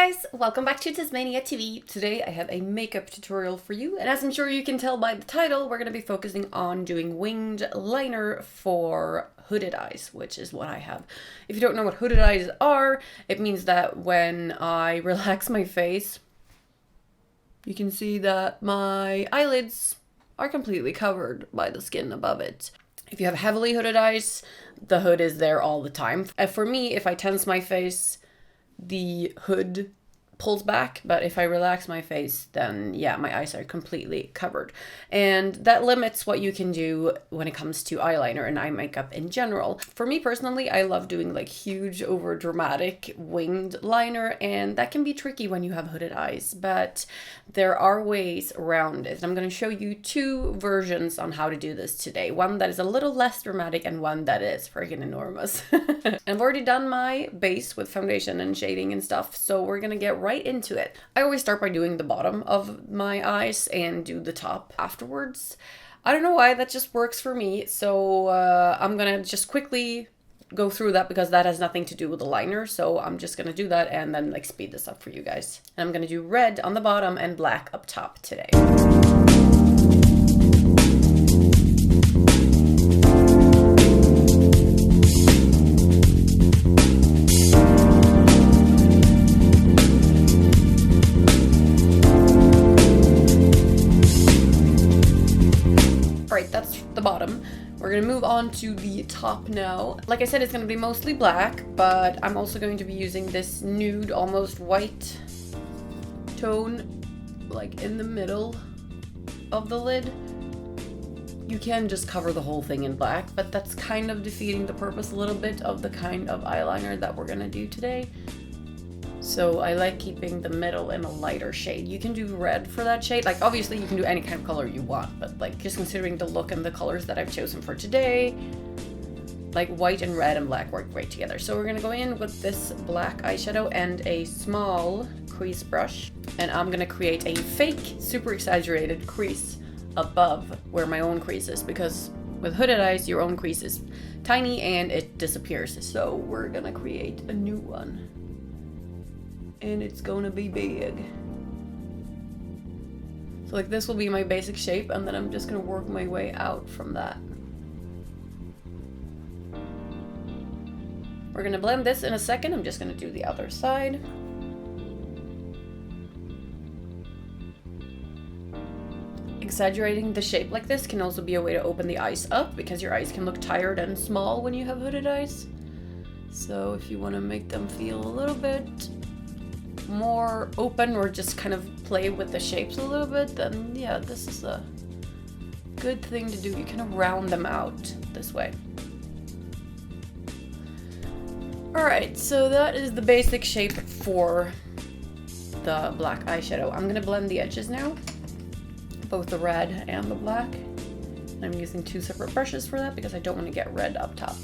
guys, welcome back to Tasmania TV. Today I have a makeup tutorial for you, and as I'm sure you can tell by the title, we're going to be focusing on doing winged liner for hooded eyes, which is what I have. If you don't know what hooded eyes are, it means that when I relax my face, you can see that my eyelids are completely covered by the skin above it. If you have heavily hooded eyes, the hood is there all the time. For me, if I tense my face, the hood pulls back, but if I relax my face, then yeah, my eyes are completely covered. And that limits what you can do when it comes to eyeliner and eye makeup in general. For me personally, I love doing like huge over dramatic winged liner, and that can be tricky when you have hooded eyes, but there are ways around it. I'm going to show you two versions on how to do this today. One that is a little less dramatic and one that is freaking enormous. I've already done my base with foundation and shading and stuff, so we're gonna get right into it. I always start by doing the bottom of my eyes and do the top afterwards. I don't know why, that just works for me, so I'm gonna just quickly go through that because that has nothing to do with the liner, so I'm just gonna do that and then like speed this up for you guys. And I'm gonna do red on the bottom and black up top today. Alright, that's the bottom. We're gonna move on to the top now. Like I said, it's gonna be mostly black, but I'm also going to be using this nude, almost white tone, like in the middle of the lid. You can just cover the whole thing in black, but that's kind of defeating the purpose a little bit of the kind of eyeliner that we're gonna do today. So I like keeping the middle in a lighter shade. You can do red for that shade. Like obviously you can do any kind of color you want, but like just considering the look and the colors that I've chosen for today, like white and red and black work great together. So we're gonna go in with this black eyeshadow and a small crease brush. And I'm gonna create a fake, super exaggerated crease above where my own crease is, because with hooded eyes, your own crease is tiny and it disappears. So we're gonna create a new one. And it's gonna be big. So like this will be my basic shape, and then I'm just gonna work my way out from that. We're gonna blend this in a second. I'm just gonna do the other side. Exaggerating the shape like this can also be a way to open the eyes up, because your eyes can look tired and small when you have hooded eyes. So if you wanna make them feel a little bit more open or just kind of play with the shapes a little bit, then yeah, this is a good thing to do. You kind of round them out this way. Alright, so that is the basic shape for the black eyeshadow. I'm gonna blend the edges now, both the red and the black. I'm using two separate brushes for that because I don't want to get red up top.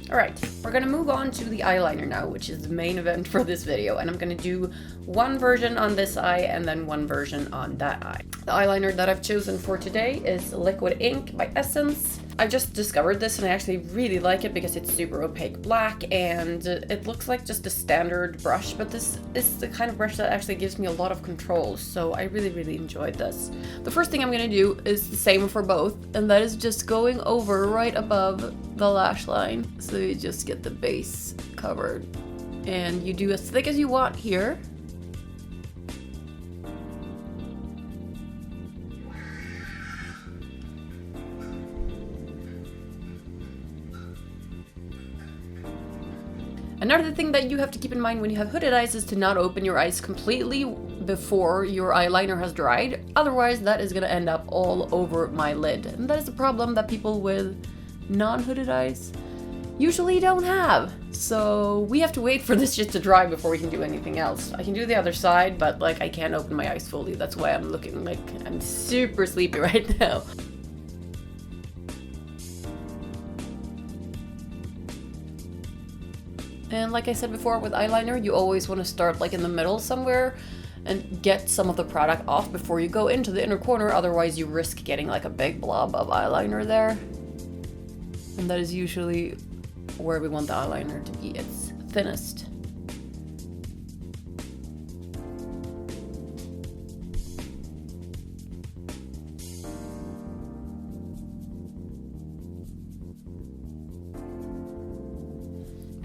Alright, we're gonna move on to the eyeliner now, which is the main event for this video, and I'm gonna do one version on this eye and then one version on that eye. The eyeliner that I've chosen for today is Liquid Ink by Essence. I just discovered this and I actually really like it because it's super opaque black and it looks like just a standard brush, but this is the kind of brush that actually gives me a lot of control, so I really enjoyed this. The first thing I'm gonna do is the same for both, and that is just going over right above the lash line, so you just get the base covered. And you do as thick as you want here. Another thing that you have to keep in mind when you have hooded eyes is to not open your eyes completely before your eyeliner has dried. Otherwise, that is going to end up all over my lid. And that is a problem that people with non-hooded eyes usually don't have. So we have to wait for this shit to dry before we can do anything else. I can do the other side, but like I can't open my eyes fully. That's why I'm looking like I'm super sleepy right now. And like I said before, with eyeliner, you always want to start like in the middle somewhere. and get some of the product off before you go into the inner corner, otherwise you risk getting like a big blob of eyeliner there. And that is usually where we want the eyeliner to be its thinnest.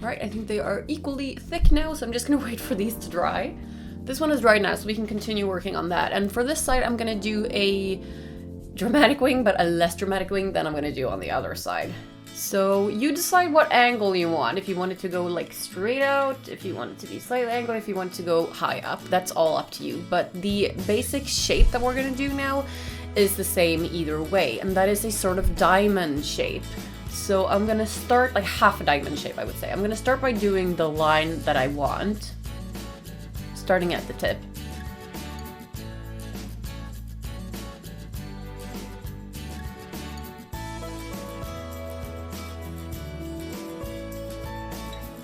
Alright, I think they are equally thick now, so I'm just gonna wait for these to dry. This one is dry now, so we can continue working on that. And for this side, I'm gonna do a dramatic wing, but a less dramatic wing than I'm gonna do on the other side. So you decide what angle you want. If you want it to go like straight out, if you want it to be slightly angled, if you want it to go high up, that's all up to you. But the basic shape that we're gonna do now is the same either way, and that is a sort of diamond shape. So I'm gonna start like half a diamond shape, I would say. I'm gonna start by doing the line that I want, starting at the tip.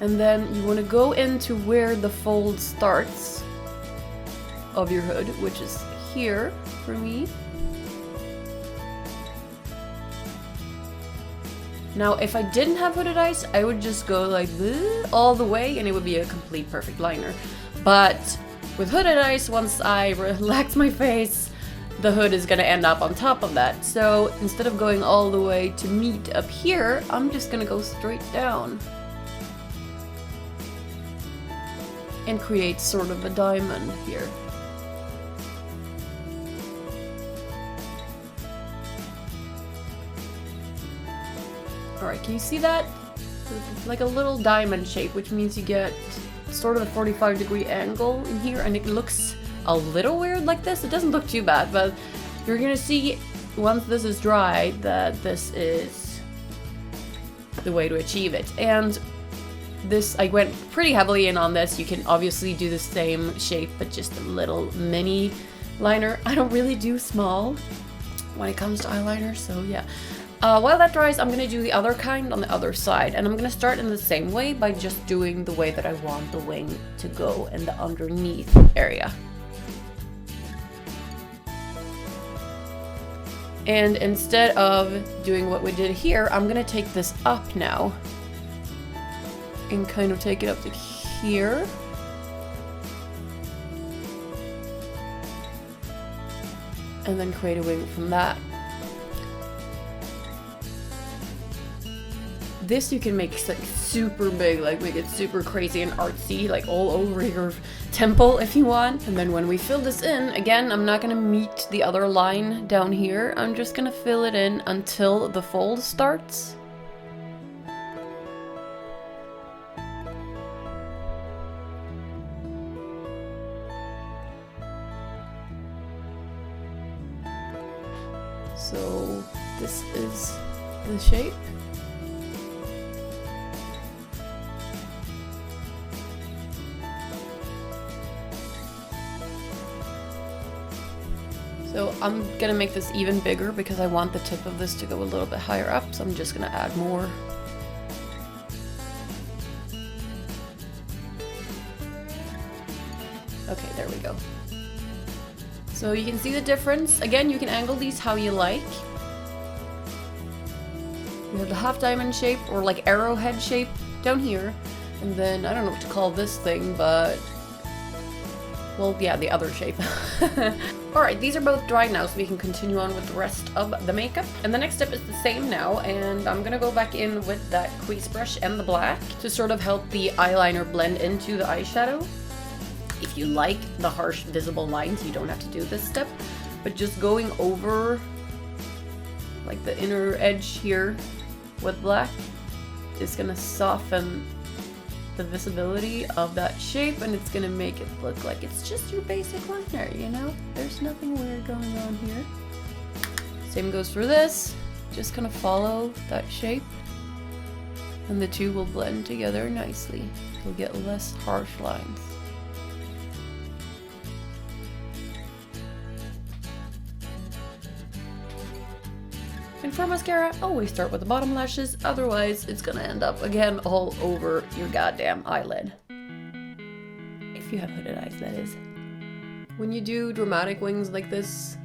And then you want to go into where the fold starts of your hood, which is here for me. Now, if I didn't have hooded eyes, I would just go like this all the way and it would be a complete perfect liner. But with hooded eyes, once I relax my face, the hood is gonna end up on top of that. So instead of going all the way to meet up here, I'm just gonna go straight down and create sort of a diamond here. Alright, can you see that? It's like a little diamond shape, which means you get sort of a 45-degree angle in here, and it looks a little weird like this. It doesn't look too bad, but you're gonna see once this is dry that this is the way to achieve it. And this, I went pretty heavily in on this. You can obviously do the same shape, but just a little mini liner. I don't really do small when it comes to eyeliner, so yeah. While that dries, I'm gonna do the other kind on the other side, and I'm gonna start in the same way by just doing the way that I want the wing to go in the underneath area. And instead of doing what we did here, I'm gonna take this up now and kind of take it up to here. And then create a wing from that. This you can make like super big, like make it super crazy and artsy, like all over your temple if you want. And then when we fill this in, again, I'm not gonna meet the other line down here. I'm just gonna fill it in until the fold starts. So this is the shape. So I'm gonna make this even bigger because I want the tip of this to go a little bit higher up, so I'm just gonna add more. Okay, there we go. So you can see the difference. Again, you can angle these how you like. We have the half diamond shape, or like arrowhead shape down here. And then, I don't know what to call this thing, but... well, yeah, the other shape. Alright, these are both dry now, so we can continue on with the rest of the makeup. And the next step is the same now, and I'm gonna go back in with that crease brush and the black to sort of help the eyeliner blend into the eyeshadow. If you like the harsh visible lines, you don't have to do this step, but just going over like the inner edge here with black is gonna soften the visibility of that shape, and it's gonna make it look like it's just your basic liner, you know? There's nothing weird going on here. Same goes for this. Just gonna follow that shape, and the two will blend together nicely. You'll get less harsh lines. And for mascara, always start with the bottom lashes, otherwise it's gonna end up again all over your goddamn eyelid. If you have hooded eyes, that is. When you do dramatic wings like this,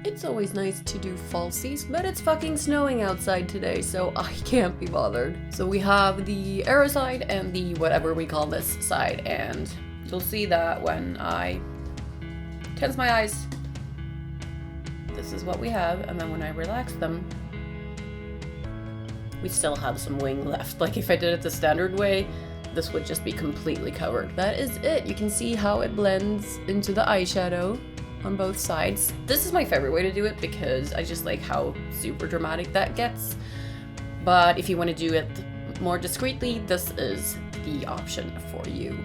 it's always nice to do falsies, but it's fucking snowing outside today, so I can't be bothered. So we have the arrow side and the whatever we call this side, and you'll see that when I tense my eyes, this is what we have, and then when I relax them, we still have some wing left. Like if I did it the standard way, this would just be completely covered. That is it. You can see how it blends into the eyeshadow on both sides. This is my favorite way to do it because I just like how super dramatic that gets. But if you want to do it more discreetly, this is the option for you.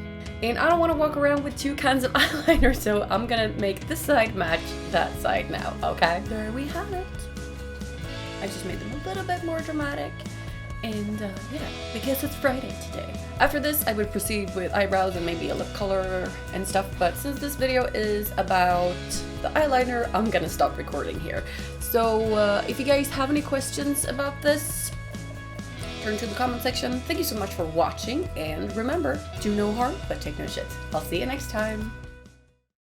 And I don't want to walk around with 2 cans of eyeliner, so I'm gonna make this side match that side now, okay? There we have it. I just made them a little bit more dramatic. And yeah, because it's Friday today. After this, I would proceed with eyebrows and maybe a lip color and stuff, but since this video is about the eyeliner, I'm gonna stop recording here. So if you guys have any questions about this, turn to the comment section. Thank you so much for watching, and remember, do no harm, but take no shit. I'll see you next time.